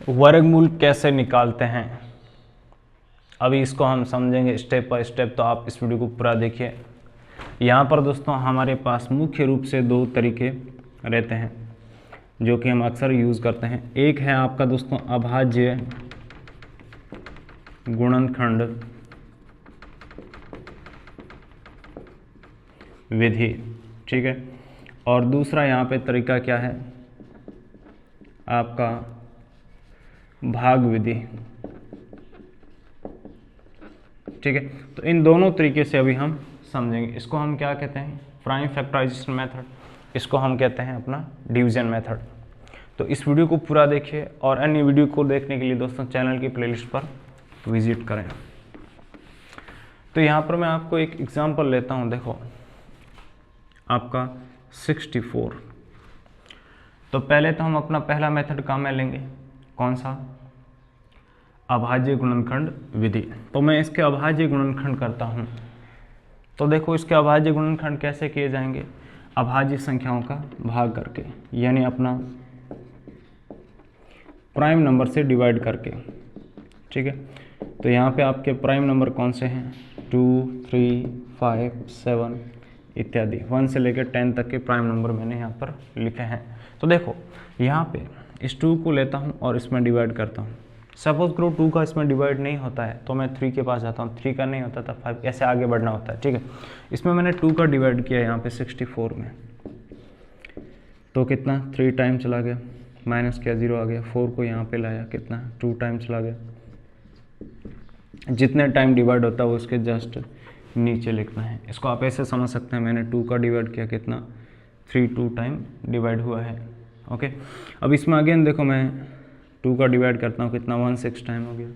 वर्गमूल कैसे निकालते हैं, अभी इसको हम समझेंगे स्टेप बाय स्टेप, तो आप इस वीडियो को पूरा देखिए। यहाँ पर दोस्तों हमारे पास मुख्य रूप से दो तरीके रहते हैं जो कि हम अक्सर यूज़ करते हैं। एक है आपका दोस्तों अभाज्य गुणनखंड विधि, ठीक है, और दूसरा यहाँ पे तरीका क्या है आपका भाग विधि, ठीक है। तो इन दोनों तरीके से अभी हम समझेंगे। इसको हम क्या कहते हैं, प्राइम फैक्टराइजेशन मेथड, इसको हम कहते हैं अपना डिवीजन मेथड। तो इस वीडियो को पूरा देखिए और अन्य वीडियो को देखने के लिए दोस्तों चैनल की प्लेलिस्ट पर विजिट करें। तो यहाँ पर मैं आपको एक एग्जांपल लेता हूँ, देखो आपका 64। तो पहले तो हम अपना पहला मेथड काम में लेंगे, कौन सा, अभाज्य गुणनखंड विधि। तो मैं इसके अभाज्य गुणनखंड करता हूँ। तो देखो इसके अभाज्य गुणनखंड कैसे किए जाएंगे, अभाज्य संख्याओं का भाग करके, यानी अपना प्राइम नंबर से डिवाइड करके, ठीक है। तो यहाँ पे आपके प्राइम नंबर कौन से हैं, 2, 3, 5, 7 इत्यादि, 1 से लेकर 10 तक के प्राइम नंबर मैंने यहाँ पर लिखे हैं। तो देखो यहाँ पे इस 2 को लेता हूँ और इसमें डिवाइड करता हूँ। सपोज करो 2 का इसमें डिवाइड नहीं होता है तो मैं 3 के पास जाता हूँ, 3 का नहीं होता था 5, ऐसे आगे बढ़ना होता है, ठीक है। इसमें मैंने 2 का डिवाइड किया यहाँ पे 64 में, तो कितना 3 टाइम चला गया, माइनस किया 0 आ गया, 4 को यहाँ पे लाया, कितना 2 टाइम चला गया। जितने टाइम डिवाइड होता है वो उसके जस्ट नीचे लिखना है। इसको आप ऐसे समझ सकते हैं, मैंने 2 का डिवाइड किया, कितना 3 2 टाइम डिवाइड हुआ है, ओके। अब इसमें अगेन देखो मैं 2 का डिवाइड करता हूँ, कितना 1 6 टाइम हो गया।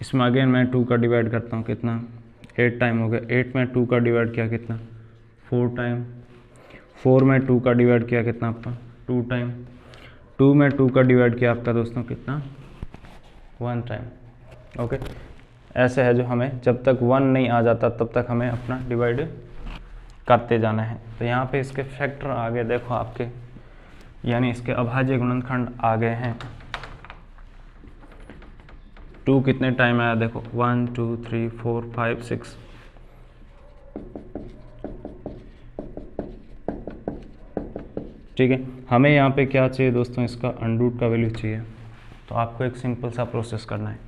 इसमें अगेन मैं 2 का डिवाइड करता हूँ, कितना 8 टाइम हो गया। 8 में 2 का डिवाइड किया, कितना 4 टाइम। 4 में 2 का डिवाइड किया, कितना आपका 2 टाइम। 2 में 2 का डिवाइड किया आपका दोस्तों कितना 1 टाइम, ओके। ऐसे है जो हमें जब तक 1 नहीं आ जाता तब तक हमें अपना डिवाइड करते जाना है। तो यहाँ पे इसके फैक्टर आ गए देखो आपके, यानी इसके अभाज्य गुणनखंड आ गए हैं। 2 कितने टाइम आया देखो, 1 2 3 4 5 6, ठीक है। हमें यहाँ पे क्या चाहिए दोस्तों, इसका अंडरूट का वैल्यू चाहिए। तो आपको एक सिंपल सा प्रोसेस करना है,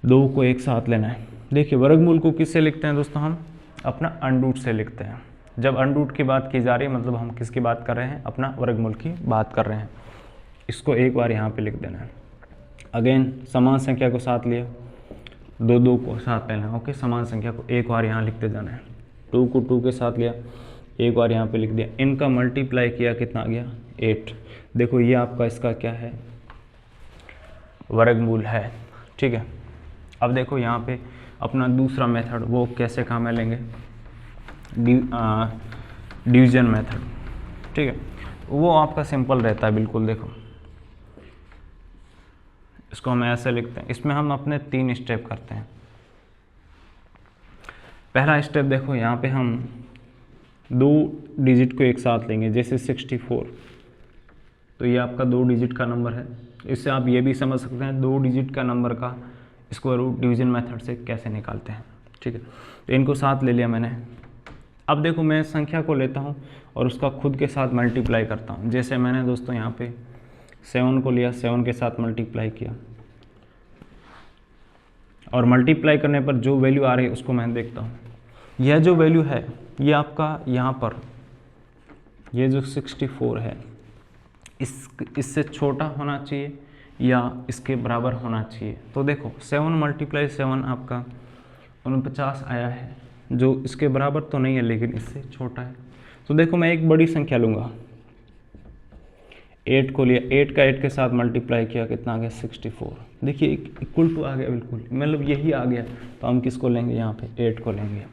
2 को एक साथ लेना है। देखिए वर्गमूल को किससे लिखते हैं दोस्तों, हम अपना अंडरूट से लिखते हैं। जब अंडरूट की बात की जा रही है मतलब हम किसकी बात कर रहे हैं, अपना वर्गमूल की बात कर रहे हैं। इसको एक बार यहाँ पे लिख देना है। अगेन समान संख्या को साथ लिया, 2 2 को साथ लेना है, ओके। समान संख्या को एक बार यहाँ लिखते जाना है। 2 को 2 के साथ लिया, एक बार यहाँ पे लिख दिया। इनका मल्टीप्लाई किया, कितना आ गया 8। देखो ये आपका इसका क्या है, वर्गमूल है, ठीक है। अब देखो यहाँ पे अपना दूसरा मेथड वो कैसे काम में लेंगे, डिवीजन मेथड, ठीक है। वो आपका सिंपल रहता है बिल्कुल। देखो इसको हम ऐसे लिखते हैं, इसमें हम अपने 3 स्टेप करते हैं। पहला स्टेप देखो यहाँ पे हम 2 डिजिट को एक साथ लेंगे, जैसे 64, तो ये आपका 2 डिजिट का नंबर है। इससे आप ये भी समझ सकते हैं 2 डिजिट का नंबर का स्क्वायर रूट डिवीजन मेथड से कैसे निकालते हैं, ठीक है। तो इनको साथ ले लिया मैंने। अब देखो मैं संख्या को लेता हूँ और उसका खुद के साथ मल्टीप्लाई करता हूँ। जैसे मैंने दोस्तों यहाँ पे 7 को लिया, 7 के साथ मल्टीप्लाई किया, और मल्टीप्लाई करने पर जो वैल्यू आ रही है उसको मैं देखता हूँ। यह जो वैल्यू है ये आपका यहाँ पर ये जो 64 है इससे छोटा होना चाहिए या इसके बराबर होना चाहिए। तो देखो 7 × 7 आपका 49 आया है, जो इसके बराबर तो नहीं है लेकिन इससे छोटा है। तो देखो मैं एक बड़ी संख्या लूँगा, 8 को लिया, 8 का 8 के साथ मल्टीप्लाई किया, कितना आ गया 64। देखिए इक्वल टू आ गया बिल्कुल, मतलब यही आ गया। तो हम किसको लेंगे, यहाँ पे 8 को लेंगे।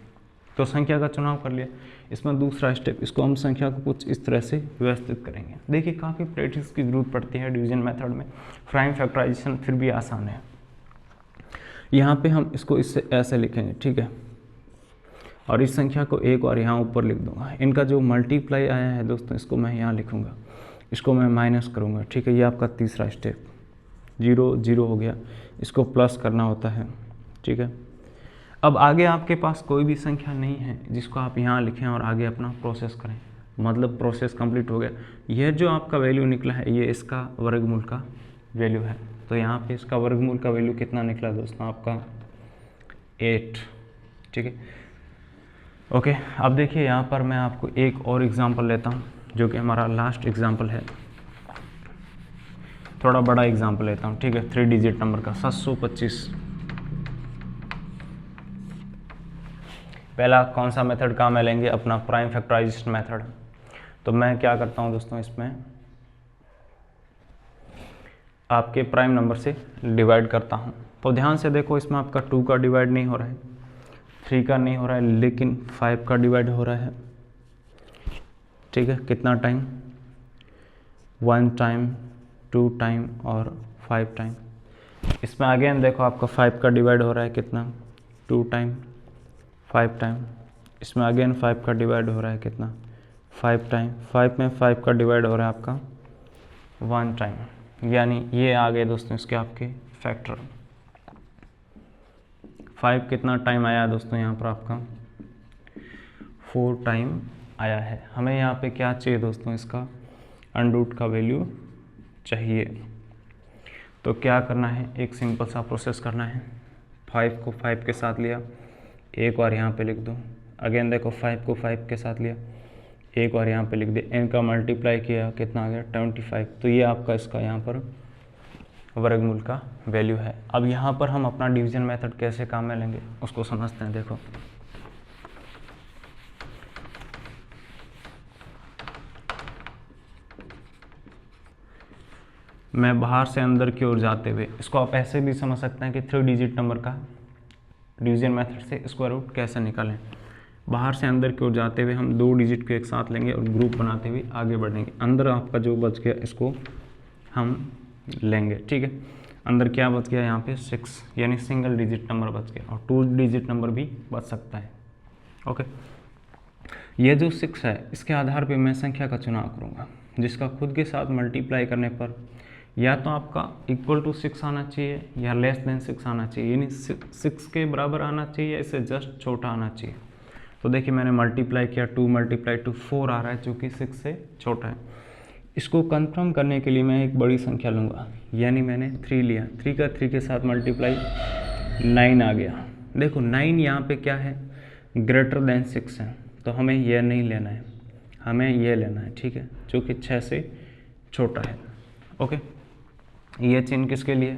तो संख्या का चुनाव कर लिया। इसमें दूसरा स्टेप, इसको हम संख्या को कुछ इस तरह से व्यवस्थित करेंगे। देखिए काफ़ी प्रैक्टिस की ज़रूरत पड़ती है डिवीजन मेथड में, प्राइम फैक्टराइजेशन फिर भी आसान है। यहाँ पे हम इसको इससे ऐसे लिखेंगे, ठीक है। और इस संख्या को एक और यहाँ ऊपर लिख दूंगा। इनका जो मल्टीप्लाई आया है दोस्तों इसको मैं यहाँ लिखूँगा, इसको मैं माइनस करूँगा, ठीक है। ये आपका तीसरा स्टेप, 0 0 हो गया, इसको प्लस करना होता है, ठीक है। अब आगे आपके पास कोई भी संख्या नहीं है जिसको आप यहाँ लिखें और आगे अपना प्रोसेस करें, मतलब प्रोसेस कंप्लीट हो गया। यह जो आपका वैल्यू निकला है ये इसका वर्गमूल का वैल्यू है, तो यहाँ पे इसका वर्गमूल का वैल्यू कितना निकला दोस्तों आपका 8, ठीक है। ओके, अब देखिए यहाँ पर मैं आपको एक और एग्जांपल लेता हूँ जो कि हमारा लास्ट एग्जांपल है, थोड़ा बड़ा एग्जांपल लेता हूँ, ठीक है। 3 डिजिट नंबर का 725। पहला कौन सा मेथड काम में लेंगे, अपना प्राइम फैक्टराइजेशन मेथड। तो मैं क्या करता हूँ दोस्तों, इसमें आपके प्राइम नंबर से डिवाइड करता हूँ। तो ध्यान से देखो, इसमें आपका 2 का डिवाइड नहीं हो रहा है, 3 का नहीं हो रहा है, लेकिन 5 का डिवाइड हो रहा है, ठीक है। कितना टाइम, 1 टाइम, 2 टाइम और 5 टाइम। इसमें अगेन देखो आपका 5 का डिवाइड हो रहा है कितना, 2 टाइम, 5 टाइम। इसमें अगेन 5 का डिवाइड हो रहा है कितना, 5 टाइम। 5 में 5 का डिवाइड हो रहा है आपका 1 टाइम, यानी ये आ गए दोस्तों इसके आपके फैक्टर। 5 कितना टाइम आया दोस्तों यहाँ पर आपका 4 टाइम आया है। हमें यहाँ पे क्या चाहिए दोस्तों, इसका अंडर का वैल्यू चाहिए। तो क्या करना है, एक सिंपल सा प्रोसेस करना है। 5 को 5 के साथ लिया, एक बार यहाँ पे लिख दो। अगेन देखो 5 को 5 के साथ लिया, एक बार यहाँ पे लिख दिया। इनका मल्टीप्लाई किया, कितना आ गया 25। तो ये आपका इसका यहाँ पर वर्गमूल का वैल्यू है। अब यहाँ पर हम अपना डिवीजन मेथड कैसे काम में लेंगे उसको समझते हैं। देखो मैं बाहर से अंदर की ओर जाते हुए, इसको आप ऐसे भी समझ सकते हैं कि 3 डिजिट नंबर का डिवीजन मेथड से स्क्वायर रूट कैसे निकालें। बाहर से अंदर की ओर जाते हुए हम 2 डिजिट को एक साथ लेंगे और ग्रुप बनाते हुए आगे बढ़ेंगे। अंदर आपका जो बच गया इसको हम लेंगे, ठीक है। अंदर क्या बच गया यहाँ पे 6, यानी सिंगल डिजिट नंबर बच गया, और 2 डिजिट नंबर भी बच सकता है। ओके, ये जो 6 है इसके आधार पे मैं संख्या का चुनाव करूँगा जिसका खुद के साथ मल्टीप्लाई करने पर या तो आपका इक्वल टू 6 आना चाहिए या लेस देन 6 आना चाहिए, यानी 6 के बराबर आना चाहिए, इससे जस्ट छोटा आना चाहिए। तो देखिए मैंने मल्टीप्लाई किया, 2 मल्टीप्लाई टू 4 आ रहा है जो कि 6 से छोटा है। इसको कंफर्म करने के लिए मैं एक बड़ी संख्या लूँगा, यानी मैंने 3 लिया। 3 का 3 के साथ मल्टीप्लाई 9 आ गया। देखो 9 यहाँ पे क्या है, ग्रेटर देन 6 है, तो हमें यह नहीं लेना है, हमें यह लेना है, ठीक है, जो कि 6 से छोटा है। ओके, ये चिन्ह किसके लिए,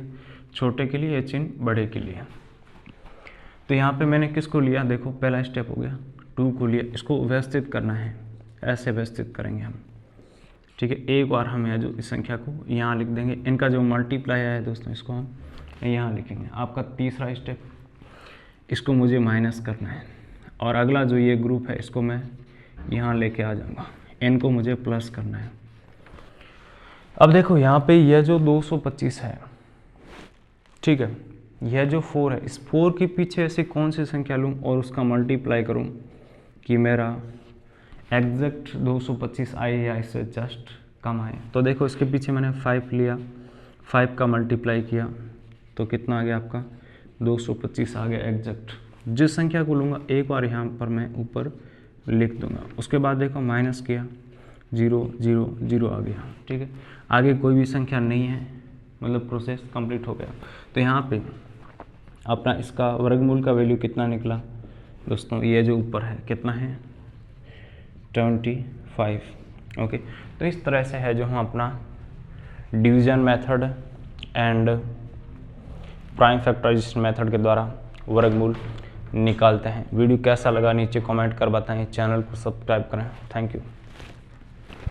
छोटे के लिए, ये चिन्ह बड़े के लिए। तो यहाँ पे मैंने किसको लिया, देखो पहला स्टेप हो गया, 2 को लिया। इसको व्यवस्थित करना है, ऐसे व्यवस्थित करेंगे हम, ठीक है। एक बार हम यह जो इस संख्या को यहाँ लिख देंगे, इनका जो मल्टीप्लाई है दोस्तों इसको हम यहाँ लिखेंगे। आपका तीसरा स्टेप, इसको मुझे माइनस करना है, और अगला जो ये ग्रुप है इसको मैं यहाँ लेके आ जाऊँगा, इनको मुझे प्लस करना है। अब देखो यहाँ पे यह जो 225 है, ठीक है, यह जो 4 है, इस 4 के पीछे ऐसी कौन सी संख्या लूँ और उसका मल्टीप्लाई करूँ कि मेरा एग्जैक्ट 225 आए या इससे जस्ट कम आए। तो देखो इसके पीछे मैंने 5 लिया, 5 का मल्टीप्लाई किया तो कितना आ गया आपका 225 आ गया एग्जैक्ट। जिस संख्या को लूँगा एक बार यहाँ पर मैं ऊपर लिख दूँगा, उसके बाद देखो माइनस किया, 0 0 0 आ गया, ठीक है। आगे कोई भी संख्या नहीं है, मतलब प्रोसेस कंप्लीट हो गया। तो यहाँ पे अपना इसका वर्गमूल का वैल्यू कितना निकला दोस्तों, ये जो ऊपर है कितना है 25। ओके, तो इस तरह से है जो हम अपना division method and prime factorisation method के द्वारा वर्गमूल निकालते हैं। वीडियो कैसा लगा नीचे कमेंट कर बताएं, चैनल को सब्सक्राइब करें। Thank you.